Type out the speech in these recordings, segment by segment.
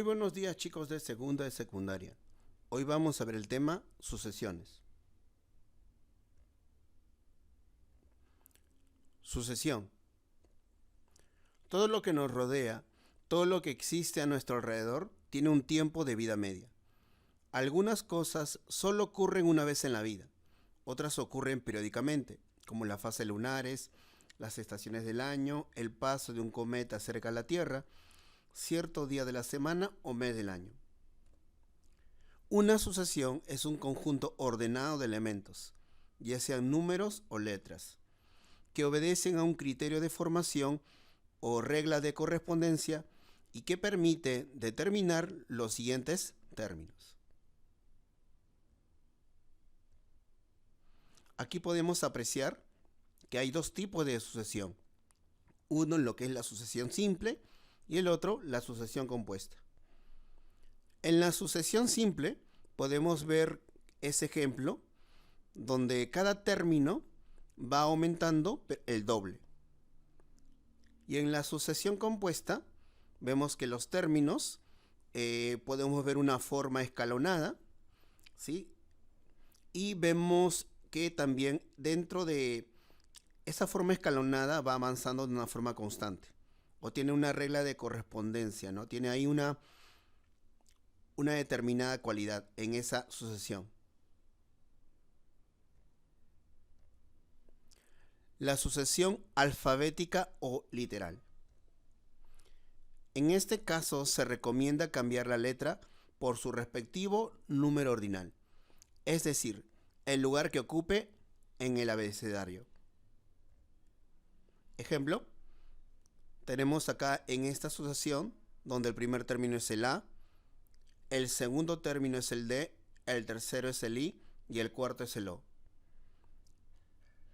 buenos días, chicos de segunda de secundaria. Hoy vamos a ver el tema sucesiones. Sucesión. Todo lo que nos rodea, todo lo que existe a nuestro alrededor, tiene un tiempo de vida media. Algunas cosas solo ocurren una vez en la vida, otras ocurren periódicamente, como las fases lunares, las estaciones del año, el paso de un cometa cerca de la Tierra, cierto día de la semana o mes del año. Una sucesión es un conjunto ordenado de elementos, ya sean números o letras, que obedecen a un criterio de formación o regla de correspondencia y que permite determinar los siguientes términos. Aquí podemos apreciar que hay dos tipos de sucesión. Uno en lo que es la sucesión simple y el otro la sucesión compuesta. En la sucesión simple podemos ver ese ejemplo donde cada término va aumentando el doble. Y en la sucesión compuesta vemos que los términos podemos ver una forma escalonada, ¿sí? Y vemos que también dentro de esa forma escalonada va avanzando de una forma constante o tiene una regla de correspondencia, ¿no? Tiene ahí una determinada cualidad en esa sucesión. La sucesión alfabética o literal. En este caso se recomienda cambiar la letra por su respectivo número ordinal, es decir, el lugar que ocupe en el abecedario. Ejemplo, tenemos acá en esta sucesión donde el primer término es el A, el segundo término es el D, el tercero es el I y el cuarto es el O.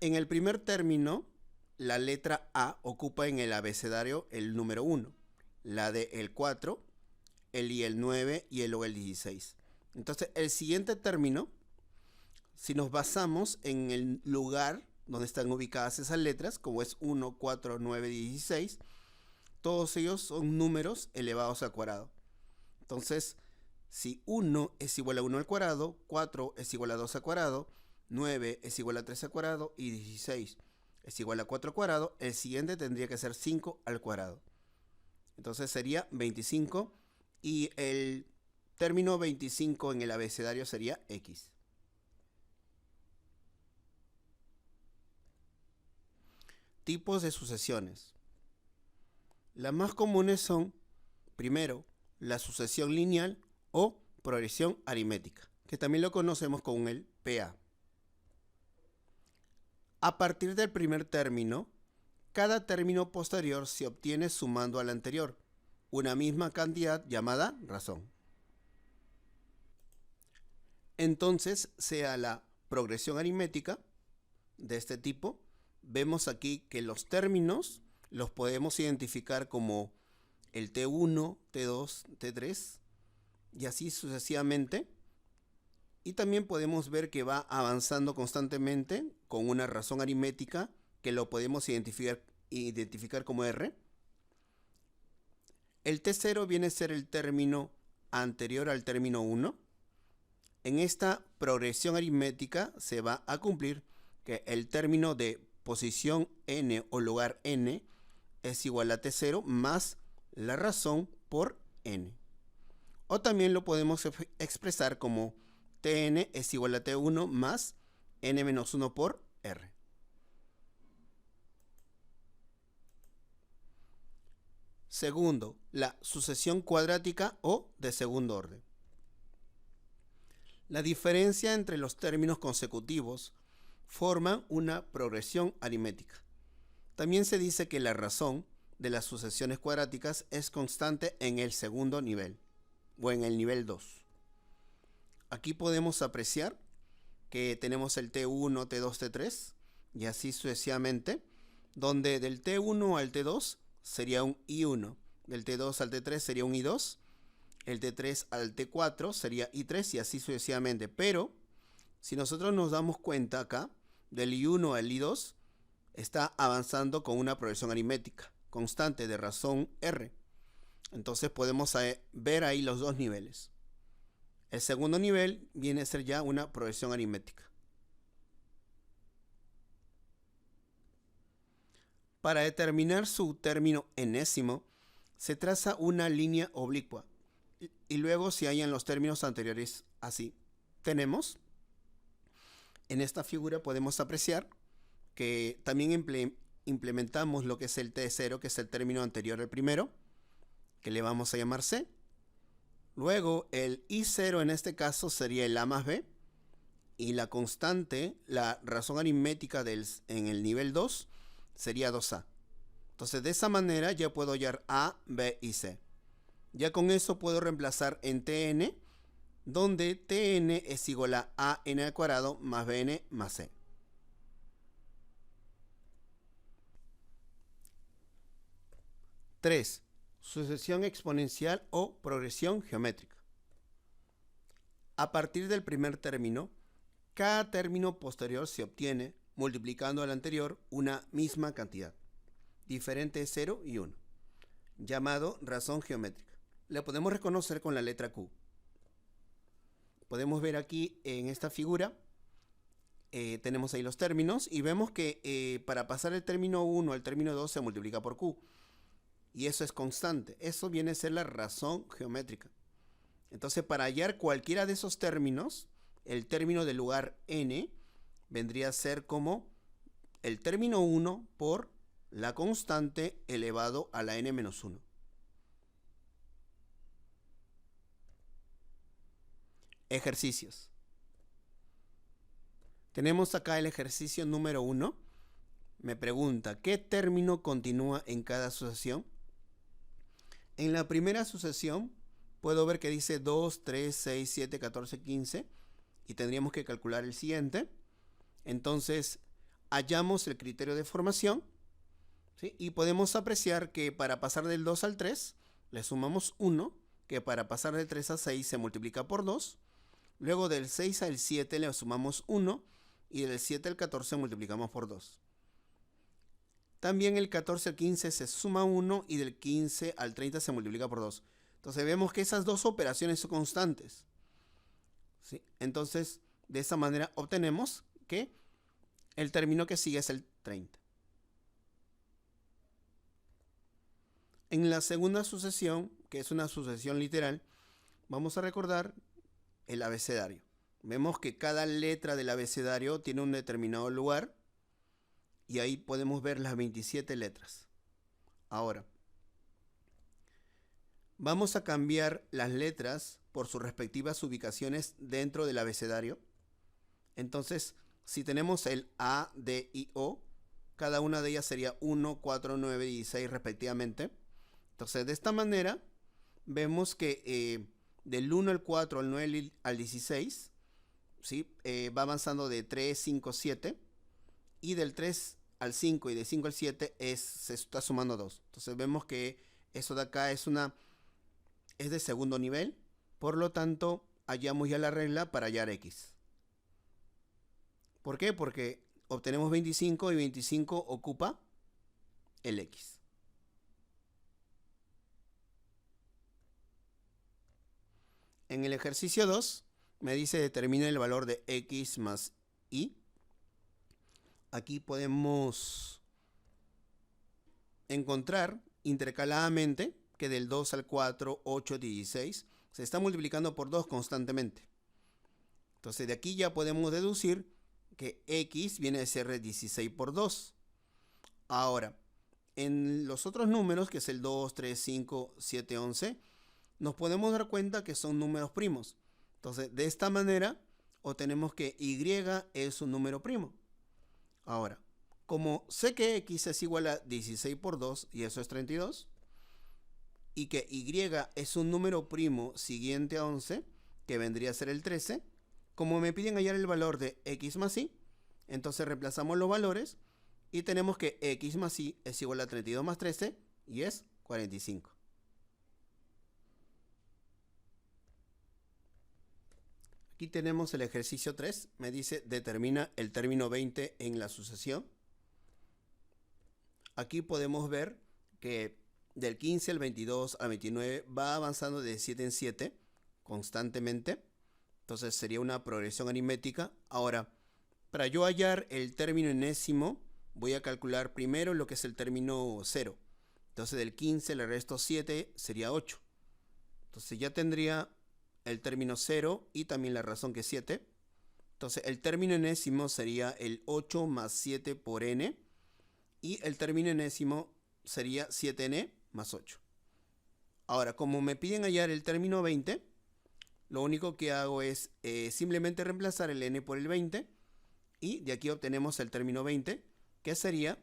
En el primer término, la letra A ocupa en el abecedario el número 1, la D el 4, el I el 9 y el O el 16. Entonces, el siguiente término, si nos basamos en el lugar donde están ubicadas esas letras, como es 1, 4, 9, 16, todos ellos son números elevados al cuadrado. Entonces, si 1 es igual a 1 al cuadrado, 4 es igual a 2 al cuadrado, 9 es igual a 3 al cuadrado y 16 es igual a 4 al cuadrado, el siguiente tendría que ser 5 al cuadrado. Entonces sería 25 y el término 25 en el abecedario sería X. Tipos de sucesiones. Las más comunes son, primero, la sucesión lineal o progresión aritmética, que también lo conocemos con el PA. A partir del primer término, cada término posterior se obtiene sumando al anterior, una misma cantidad llamada razón. Entonces, sea la progresión aritmética de este tipo, vemos aquí que los términos los podemos identificar como el T1, T2, T3 y así sucesivamente. Y también podemos ver que va avanzando constantemente con una razón aritmética que lo podemos identificar como R. El T0 viene a ser el término anterior al término 1. En esta progresión aritmética se va a cumplir que el término de posición n o lugar n es igual a T0 más la razón por n. O también lo podemos expresar como Tn es igual a T1 más n menos 1 por R. Segundo, la sucesión cuadrática o de segundo orden. La diferencia entre los términos consecutivos forman una progresión aritmética. También se dice que la razón de las sucesiones cuadráticas es constante en el segundo nivel o en el nivel 2. Aquí podemos apreciar que tenemos el T1, T2, T3 y así sucesivamente, donde del T1 al T2 sería un I1, del T2 al T3 sería un I2, el T3 al T4 sería I3 y así sucesivamente. Pero si nosotros nos damos cuenta acá, del I1 al I2 está avanzando con una progresión aritmética constante de razón R. Entonces podemos ver ahí los dos niveles. El segundo nivel viene a ser ya una progresión aritmética. Para determinar su término enésimo, se traza una línea oblicua y luego se hallan los términos anteriores así. Tenemos, en esta figura podemos apreciar que también implementamos lo que es el T0, que es el término anterior al primero, que le vamos a llamar C. Luego el I0 en este caso sería el A más B, y la constante, la razón aritmética en el nivel 2 sería 2A. Entonces de esa manera ya puedo hallar A, B y C. Ya con eso puedo reemplazar en Tn, donde Tn es igual a n al cuadrado más Bn más C. Tres, sucesión exponencial o progresión geométrica. A partir del primer término, cada término posterior se obtiene multiplicando al anterior una misma cantidad, diferente de 0 y 1, llamado razón geométrica. Le podemos reconocer con la letra Q. Podemos ver aquí en esta figura, tenemos ahí los términos y vemos que para pasar el término 1 al término 2 se multiplica por Q. Y eso es constante. Eso viene a ser la razón geométrica. Entonces, para hallar cualquiera de esos términos, el término del lugar n vendría a ser como el término 1 por la constante elevado a la n-1. Ejercicios. Tenemos acá el ejercicio número 1. Me pregunta, ¿qué término continúa en cada sucesión? En la primera sucesión puedo ver que dice 2, 3, 6, 7, 14, 15 y tendríamos que calcular el siguiente. Entonces hallamos el criterio de formación, ¿sí? Y podemos apreciar que para pasar del 2 al 3 le sumamos 1, que para pasar del 3 al 6 se multiplica por 2. Luego del 6 al 7 le sumamos 1 y del 7 al 14 multiplicamos por 2. También el 14 al 15 se suma 1 y del 15 al 30 se multiplica por 2. Entonces vemos que esas dos operaciones son constantes, ¿sí? Entonces de esa manera obtenemos que el término que sigue es el 30. En la segunda sucesión, que es una sucesión literal, vamos a recordar el abecedario. Vemos que cada letra del abecedario tiene un determinado lugar y ahí podemos ver las 27 letras. Ahora, vamos a cambiar las letras por sus respectivas ubicaciones dentro del abecedario. Entonces, si tenemos el A, D y O, cada una de ellas sería 1, 4, 9 y 16 respectivamente. Entonces, de esta manera, vemos que del 1 al 4, al 9 al 16, ¿sí? Va avanzando de 3, 5, 7. Y del 3 al 5 y de 5 al 7 se está sumando 2. Entonces vemos que eso de acá es de segundo nivel. Por lo tanto, hallamos ya la regla para hallar X. ¿Por qué? Porque obtenemos 25 y 25 ocupa el X. En el ejercicio 2 me dice determina el valor de X más Y. Aquí podemos encontrar intercaladamente que del 2 al 4, 8, 16 se está multiplicando por 2 constantemente. Entonces de aquí ya podemos deducir que X viene a ser 16 por 2. Ahora, en los otros números, que es el 2, 3, 5, 7, 11, nos podemos dar cuenta que son números primos. Entonces, de esta manera, obtenemos que Y es un número primo. Ahora, como sé que X es igual a 16 por 2, y eso es 32, y que Y es un número primo siguiente a 11, que vendría a ser el 13, como me piden hallar el valor de X más Y, entonces reemplazamos los valores y tenemos que X más Y es igual a 32 más 13 y es 45. Aquí tenemos el ejercicio 3, me dice determina el término 20 en la sucesión. Aquí podemos ver que del 15 al 22 al 29 va avanzando de 7 en 7 constantemente. Entonces sería una progresión aritmética. Ahora, para yo hallar el término enésimo, voy a calcular primero lo que es el término 0. Entonces del 15 le resto 7, sería 8. Entonces ya tendría el término 0 y también la razón que es 7. Entonces el término enésimo sería el 8 más 7 por n. Y el término enésimo sería 7n más 8. Ahora, como me piden hallar el término 20, lo único que hago es simplemente reemplazar el n por el 20. Y de aquí obtenemos el término 20, que sería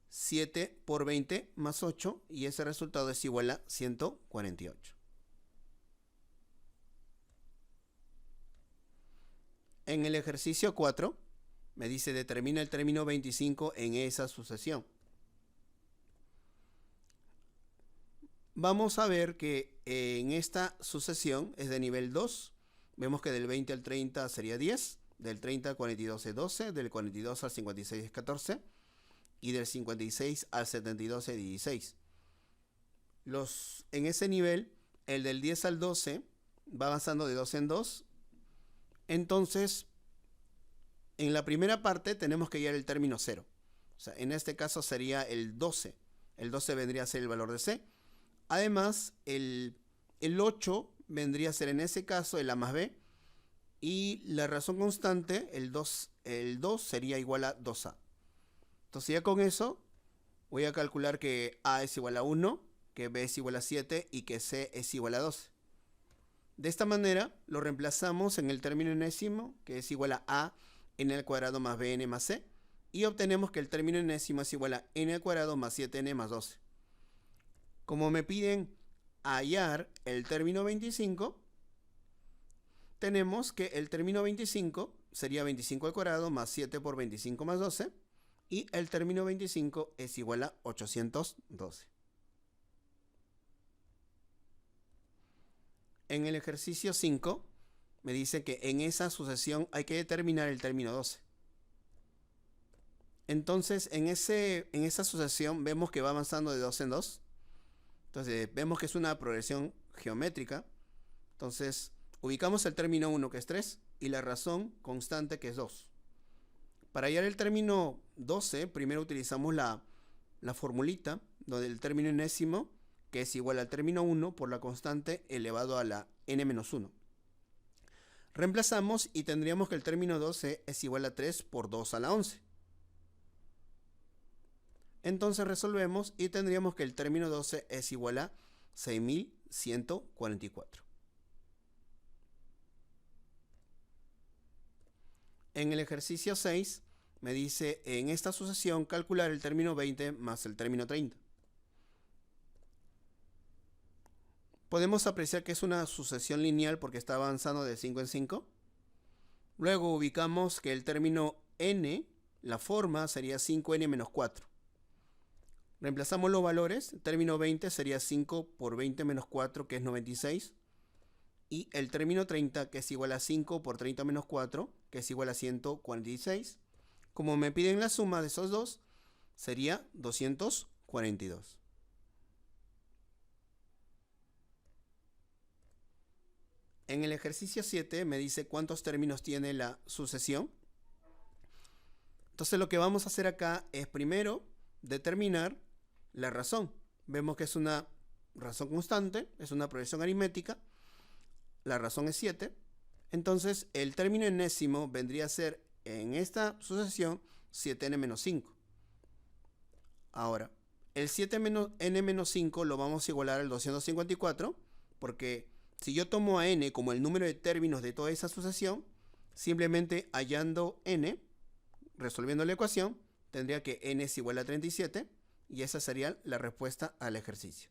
7 por 20 más 8. Y ese resultado es igual a 148. En el ejercicio 4, me dice determina el término 25 en esa sucesión. Vamos a ver que en esta sucesión es de nivel 2. Vemos que del 20 al 30 sería 10. Del 30 al 42 es 12. Del 42 al 56 es 14. Y del 56 al 72 es 16. En ese nivel, el del 10 al 12 va avanzando de 2 en 2. Entonces, en la primera parte tenemos que hallar el término 0. O sea, en este caso sería el 12. El 12 vendría a ser el valor de C. Además, el 8 vendría a ser en ese caso el A más B. Y la razón constante, el 2 sería igual a 2A. Entonces ya con eso voy a calcular que A es igual a 1, que B es igual a 7 y que C es igual a 12. De esta manera lo reemplazamos en el término enésimo, que es igual a n al cuadrado más bn más c, y obtenemos que el término enésimo es igual a n al cuadrado más 7n más 12. Como me piden hallar el término 25, tenemos que el término 25 sería 25 al cuadrado más 7 por 25 más 12, y el término 25 es igual a 812. En el ejercicio 5 me dice que en esa sucesión hay que determinar el término 12. Entonces en esa sucesión vemos que va avanzando de 2 en 2. Entonces vemos que es una progresión geométrica. Entonces ubicamos el término 1, que es 3, y la razón constante, que es 2. Para hallar el término 12, primero utilizamos la formulita, donde el término enésimo, que es igual al término 1 por la constante elevado a la n-1. Reemplazamos y tendríamos que el término 12 es igual a 3 por 2 a la 11. Entonces resolvemos y tendríamos que el término 12 es igual a 6144. En el ejercicio 6 me dice en esta sucesión calcular el término 20 más el término 30. Podemos apreciar que es una sucesión lineal porque está avanzando de 5 en 5. Luego ubicamos que el término n, la forma sería 5n menos 4. Reemplazamos los valores. El término 20 sería 5 por 20 menos 4, que es 96. Y el término 30, que es igual a 5 por 30 menos 4, que es igual a 146. Como me piden la suma de esos dos, sería 242. En el ejercicio 7 me dice cuántos términos tiene la sucesión. Entonces lo que vamos a hacer acá es primero determinar la razón. Vemos que es una razón constante, es una progresión aritmética. La razón es 7. Entonces el término enésimo vendría a ser en esta sucesión 7n menos 5. Ahora, el 7n menos 5 lo vamos a igualar al 254, porque si yo tomo a n como el número de términos de toda esa sucesión, simplemente hallando n, resolviendo la ecuación, tendría que n es igual a 37, y esa sería la respuesta al ejercicio.